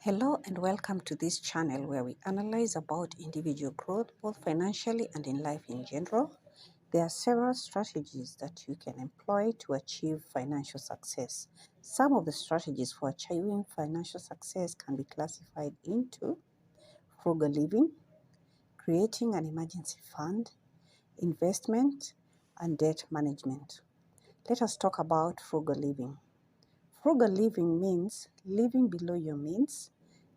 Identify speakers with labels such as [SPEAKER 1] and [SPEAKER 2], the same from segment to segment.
[SPEAKER 1] Hello and welcome to this channel where we analyze about individual growth both financially and in life in general. There are several strategies that you can employ to achieve financial success. Some of the strategies for achieving financial success can be classified into frugal living, creating an emergency fund, investment, and debt management. Let us talk about frugal living. Frugal living means living below your means,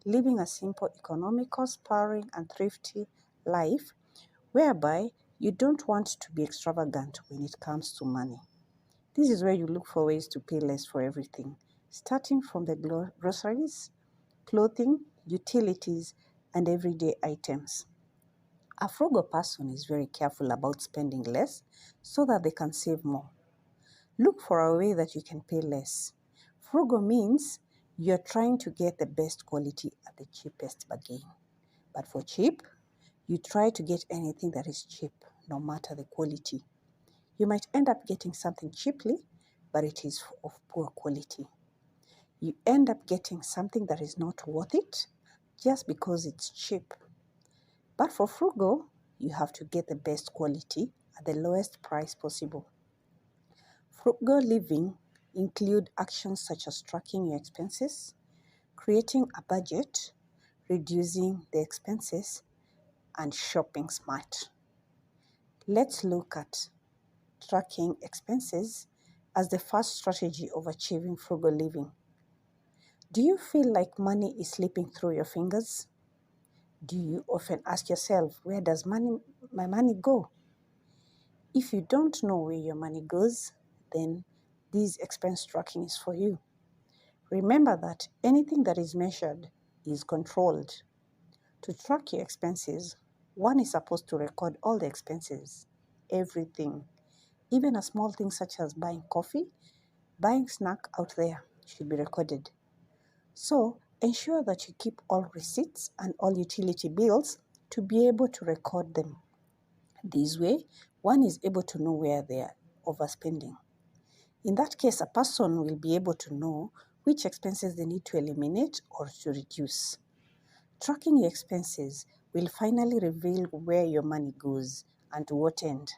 [SPEAKER 1] living a simple, economical, sparing, and thrifty life whereby you don't want to be extravagant when it comes to money. This is where you look for ways to pay less for everything, starting from the groceries, clothing, utilities, and everyday items. A frugal person is very careful about spending less so that they can save more. Look for a way that you can pay less. Frugal means you're trying to get the best quality at the cheapest bargain. But for cheap, you try to get anything that is cheap, no matter the quality. You might end up getting something cheaply, but it is of poor quality. You end up getting something that is not worth it just because it's cheap. But for frugal, you have to get the best quality at the lowest price possible. Frugal living include actions such as tracking your expenses, creating a budget, reducing the expenses, and shopping smart. Let's look at tracking expenses as the first strategy of achieving frugal living. Do you feel like money is slipping through your fingers? Do you often ask yourself, where does my money go? If you don't know where your money goes, then this expense tracking is for you. Remember that anything that is measured is controlled. To track your expenses, one is supposed to record all the expenses, everything. Even a small thing such as buying coffee, buying snack out there should be recorded. So ensure that you keep all receipts and all utility bills to be able to record them. This way, one is able to know where they are overspending. In that case, a person will be able to know which expenses they need to eliminate or to reduce. Tracking your expenses will finally reveal where your money goes and to what end.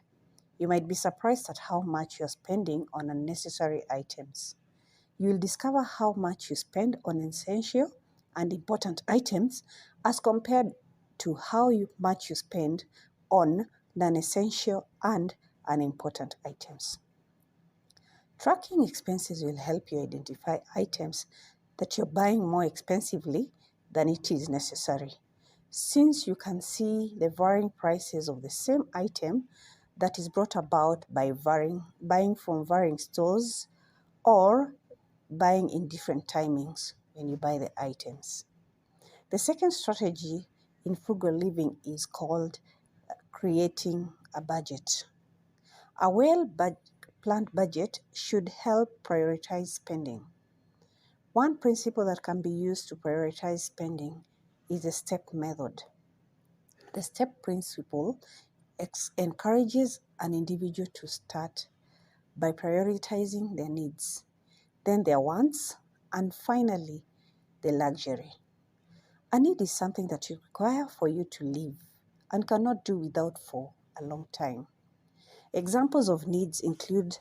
[SPEAKER 1] You might be surprised at how much you're spending on unnecessary items. You will discover how much you spend on essential and important items as compared to how much you spend on non-essential and unimportant items. Tracking expenses will help you identify items that you're buying more expensively than it is necessary. Since you can see the varying prices of the same item that is brought about by buying from varying stores or buying in different timings when you buy the items. The second strategy in frugal living is called creating a budget. A well-planned budget should help prioritize spending. One principle that can be used to prioritize spending is the STEP method. The STEP principle encourages an individual to start by prioritizing their needs, then their wants, and finally, the luxury. A need is something that you require for you to live and cannot do without for a long time. Examples of needs include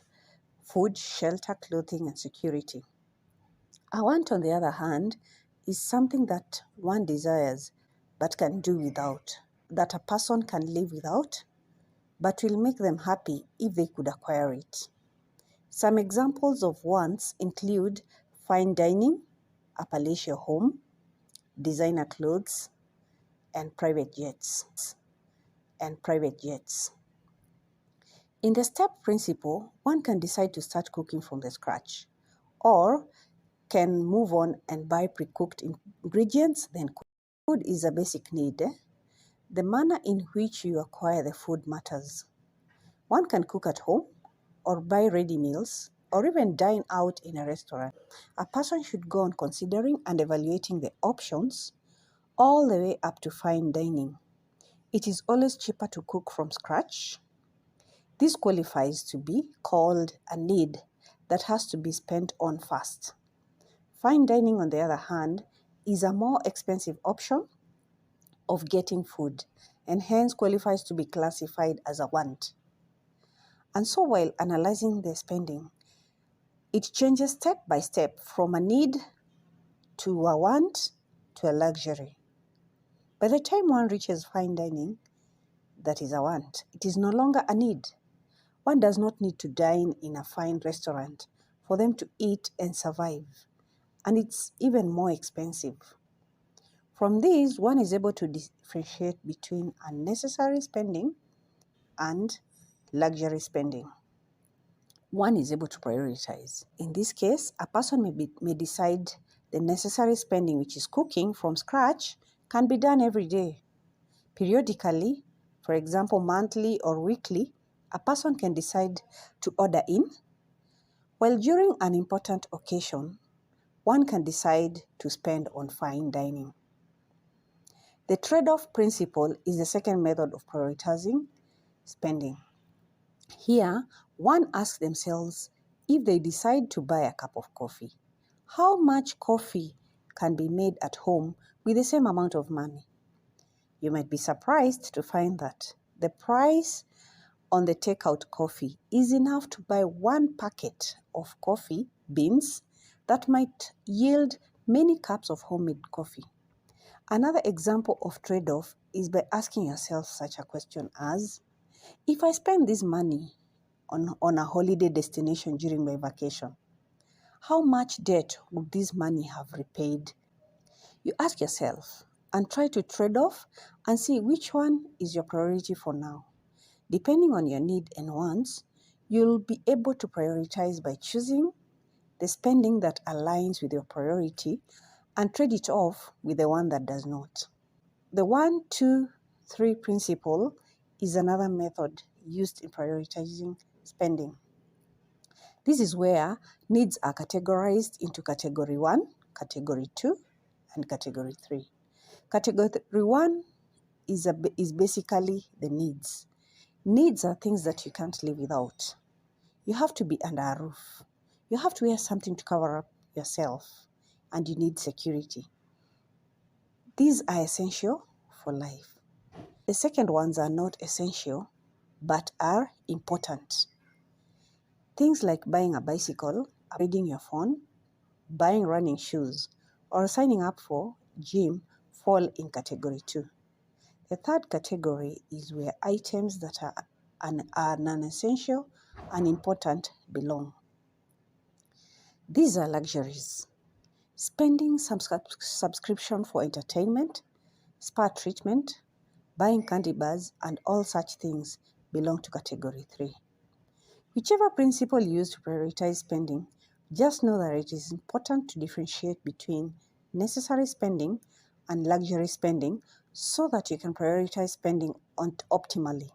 [SPEAKER 1] food, shelter, clothing, and security. A want, on the other hand, is something that one desires but can do without, that a person can live without, but will make them happy if they could acquire it. Some examples of wants include fine dining, a palatial home, designer clothes, and private jets. In the STEP principle, one can decide to start cooking from the scratch, or can move on and buy pre-cooked ingredients, then cook. Food is a basic need. The manner in which you acquire the food matters. One can cook at home, or buy ready meals, or even dine out in a restaurant. A person should go on considering and evaluating the options all the way up to fine dining. It is always cheaper to cook from scratch. This qualifies to be called a need that has to be spent on fast. Fine dining, on the other hand, is a more expensive option of getting food and hence qualifies to be classified as a want. And so while analyzing the spending, it changes step by step from a need to a want to a luxury. By the time one reaches fine dining, that is a want. It is no longer a need. One does not need to dine in a fine restaurant for them to eat and survive, and it's even more expensive. From these, one is able to differentiate between unnecessary spending and luxury spending. One is able to prioritize. In this case, a person may decide the necessary spending, which is cooking from scratch, can be done every day. Periodically, for example, monthly or weekly, a person can decide to order in, while during an important occasion, one can decide to spend on fine dining. The trade-off principle is the second method of prioritizing spending. Here, one asks themselves, if they decide to buy a cup of coffee, how much coffee can be made at home with the same amount of money? You might be surprised to find that the price on the takeout coffee is enough to buy one packet of coffee beans that might yield many cups of homemade coffee. Another example of trade-off is by asking yourself such a question as, if I spend this money on a holiday destination during my vacation, how much debt would this money have repaid? You ask yourself and try to trade off and see which one is your priority for now. Depending on your need and wants, you'll be able to prioritize by choosing the spending that aligns with your priority and trade it off with the one that does not. The 1, 2, 3 principle is another method used in prioritizing spending. This is where needs are categorized into category 1, category 2, and category 3. Category 1 is basically the needs. Needs are things that you can't live without. You have to be under a roof. You have to wear something to cover up yourself, and you need security. These are essential for life. The second ones are not essential, but are important. Things like buying a bicycle, upgrading your phone, buying running shoes, or signing up for gym fall in category 2. The third category is where items that are non-essential and important belong. These are luxuries. Spending some subscription for entertainment, spa treatment, buying candy bars, and all such things belong to category 3. Whichever principle you use to prioritize spending, just know that it is important to differentiate between necessary spending and luxury spending so that you can prioritize spending optimally.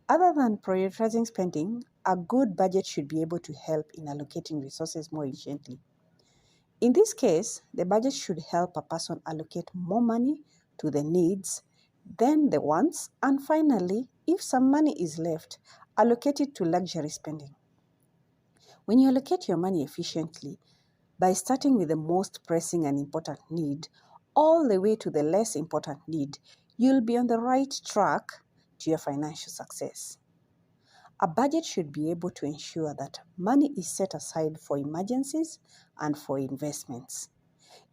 [SPEAKER 1] Other than prioritizing spending, a good budget should be able to help in allocating resources more efficiently. In this case, the budget should help a person allocate more money to the needs than the wants, and finally, if some money is left, allocate it to luxury spending. When you allocate your money efficiently, by starting with the most pressing and important need, all the way to the less important need, you'll be on the right track to your financial success. A budget should be able to ensure that money is set aside for emergencies and for investments.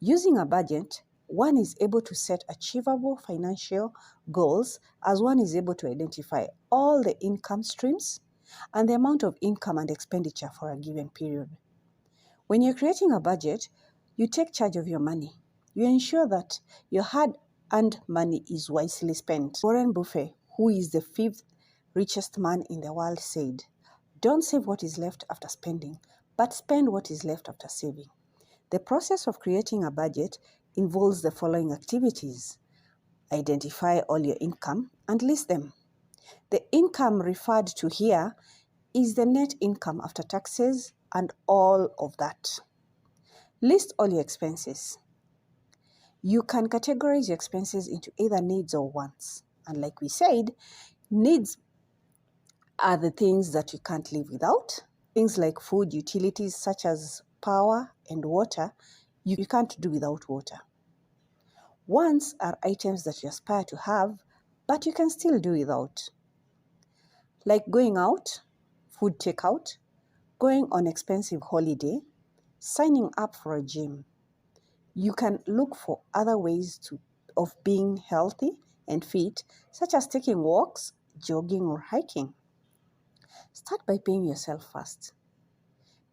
[SPEAKER 1] Using a budget, one is able to set achievable financial goals as one is able to identify all the income streams and the amount of income and expenditure for a given period. When you're creating a budget, you take charge of your money. You ensure that your hard-earned money is wisely spent. Warren Buffett, who is the 5th richest man in the world, said, "Don't save what is left after spending, but spend what is left after saving." The process of creating a budget involves the following activities. Identify all your income and list them. The income referred to here is the net income after taxes and all of that. List all your expenses. You can categorize your expenses into either needs or wants. And like we said, needs are the things that you can't live without. Things like food, utilities such as power and water, you can't do without water. Wants are items that you aspire to have, but you can still do without. Like going out, food takeout, going on expensive holiday, signing up for a gym. You can look for other ways of being healthy and fit, such as taking walks, jogging, or hiking. Start by paying yourself first.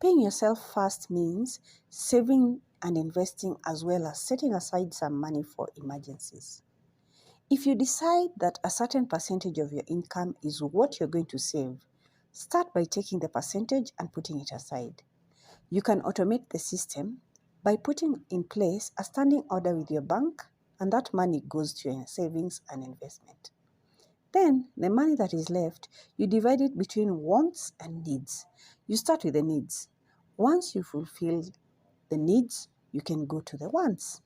[SPEAKER 1] Paying yourself first means saving and investing as well as setting aside some money for emergencies. If you decide that a certain percentage of your income is what you're going to save, start by taking the percentage and putting it aside. You can automate the system by putting in place a standing order with your bank, and that money goes to your savings and investment. Then, the money that is left, you divide it between wants and needs. You start with the needs. Once you fulfill the needs, you can go to the wants.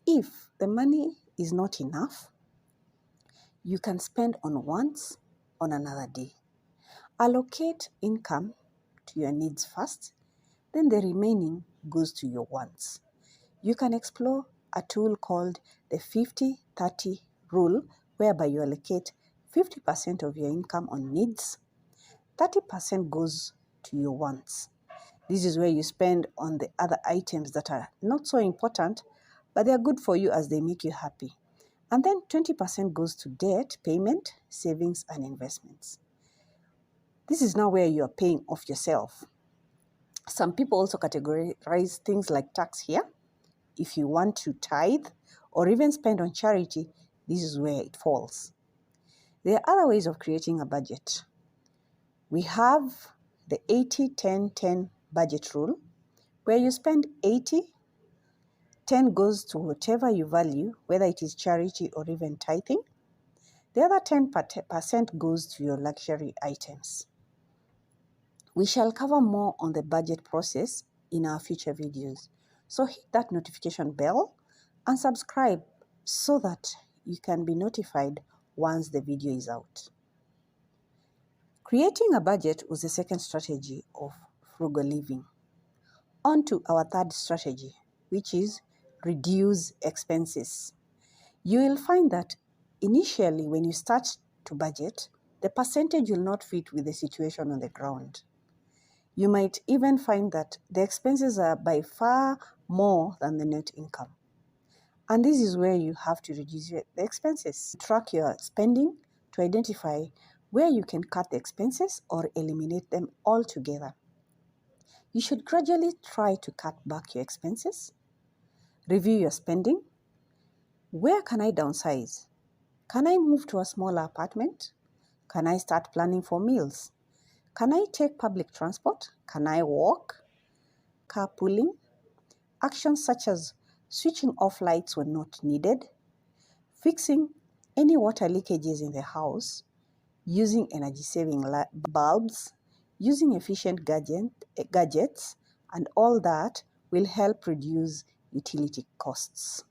[SPEAKER 1] If the money is not enough, you can spend on wants on another day. Allocate income to your needs first, then the remaining goes to your wants. You can explore a tool called the 50-30 rule, whereby you allocate 50% of your income on needs, 30% goes to your wants. This is where you spend on the other items that are not so important, but they are good for you as they make you happy. And then 20% goes to debt, payment, savings, and investments. This is now where you are paying off yourself. Some people also categorize things like tax here. If you want to tithe or even spend on charity, this is where it falls. There are other ways of creating a budget. We have the 80-10-10 budget rule, where you spend 80, 10 goes to whatever you value, whether it is charity or even tithing. The other 10% goes to your luxury items. We shall cover more on the budget process in our future videos. So hit that notification bell and subscribe so that you can be notified once the video is out. Creating a budget was the second strategy of frugal living. On to our third strategy, which is reduce expenses. You will find that initially when you start to budget, the percentage will not fit with the situation on the ground. You might even find that the expenses are by far more than the net income. And this is where you have to reduce the expenses. Track your spending to identify where you can cut the expenses or eliminate them altogether. You should gradually try to cut back your expenses. Review your spending. Where can I downsize? Can I move to a smaller apartment? Can I start planning for meals? Can I take public transport? Can I walk? Carpooling? Actions such as switching off lights when not needed, fixing any water leakages in the house, using energy-saving bulbs, using efficient gadgets, and all that will help reduce utility costs.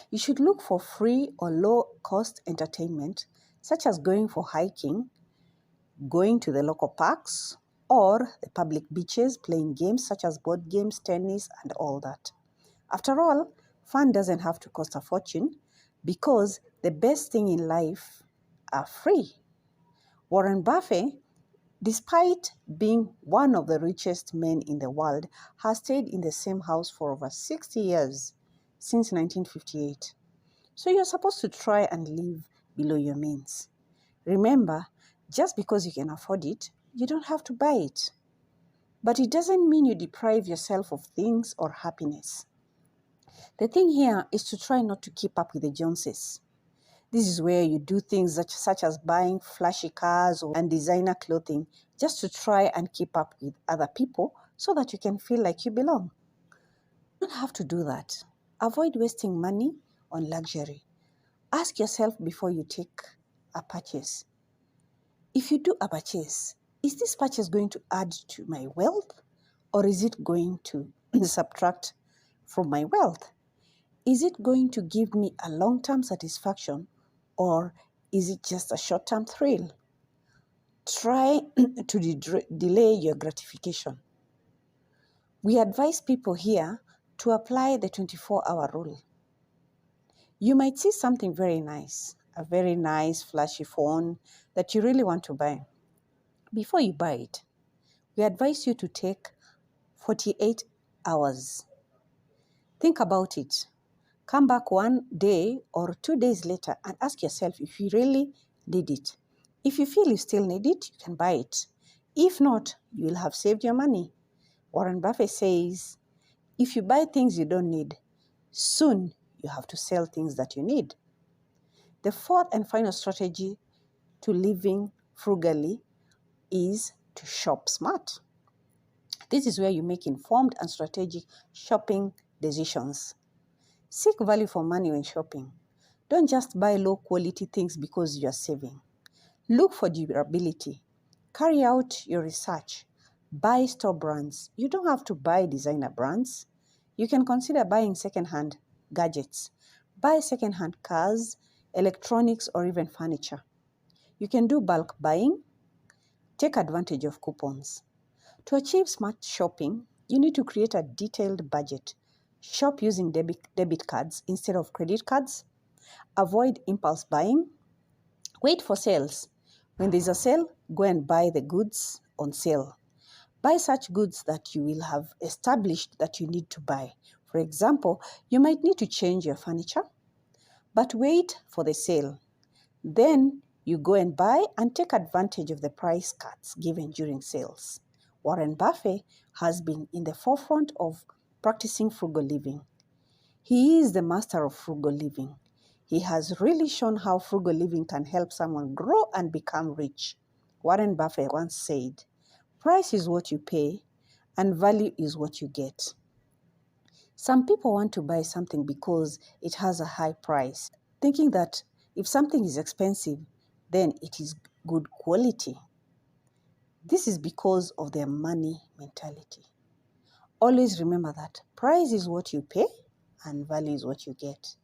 [SPEAKER 1] You should look for free or low-cost entertainment, such as going for hiking, going to the local parks, or the public beaches, playing games such as board games, tennis, and all that. After all, fun doesn't have to cost a fortune because the best thing in life are free. Warren Buffett, despite being one of the richest men in the world, has stayed in the same house for over 60 years, since 1958. So you're supposed to try and live below your means. Remember, just because you can afford it, you don't have to buy it. But it doesn't mean you deprive yourself of things or happiness. The thing here is to try not to keep up with the Joneses. This is where you do things such as buying flashy cars and designer clothing just to try and keep up with other people so that you can feel like you belong. You don't have to do that. Avoid wasting money on luxury. Ask yourself before you take a purchase. If you do a purchase, is this purchase going to add to my wealth or is it going to subtract from my wealth? Is it going to give me a long-term satisfaction or is it just a short-term thrill? Try to delay your gratification. We advise people here to apply the 24-hour rule. You might see something very nice, a very nice flashy phone that you really want to buy. Before you buy it, we advise you to take 48 hours. Think about it. Come back one day or 2 days later and ask yourself if you really need it. If you feel you still need it, you can buy it. If not, you will have saved your money. Warren Buffett says, if you buy things you don't need, soon you have to sell things that you need. The fourth and final strategy to living frugally is to shop smart. This is where you make informed and strategic shopping decisions. Seek value for money when shopping. Don't just buy low quality things because you are saving. Look for durability. Carry out your research. Buy store brands. You don't have to buy designer brands. You can consider buying second-hand gadgets. Buy second-hand cars, electronics, or even furniture. You can do bulk buying. Take advantage of coupons. To achieve smart shopping, you need to create a detailed budget. Shop using debit cards instead of credit cards. Avoid impulse buying. Wait for sales. When there's a sale, go and buy the goods on sale. Buy such goods that you will have established that you need to buy. For example, you might need to change your furniture, but wait for the sale. Then you go and buy and take advantage of the price cuts given during sales. Warren Buffett has been in the forefront of practicing frugal living. He is the master of frugal living. He has really shown how frugal living can help someone grow and become rich. Warren Buffett once said, "Price is what you pay, and value is what you get." Some people want to buy something because it has a high price, thinking that if something is expensive, then it is good quality. This is because of their money mentality. Always remember that price is what you pay and value is what you get.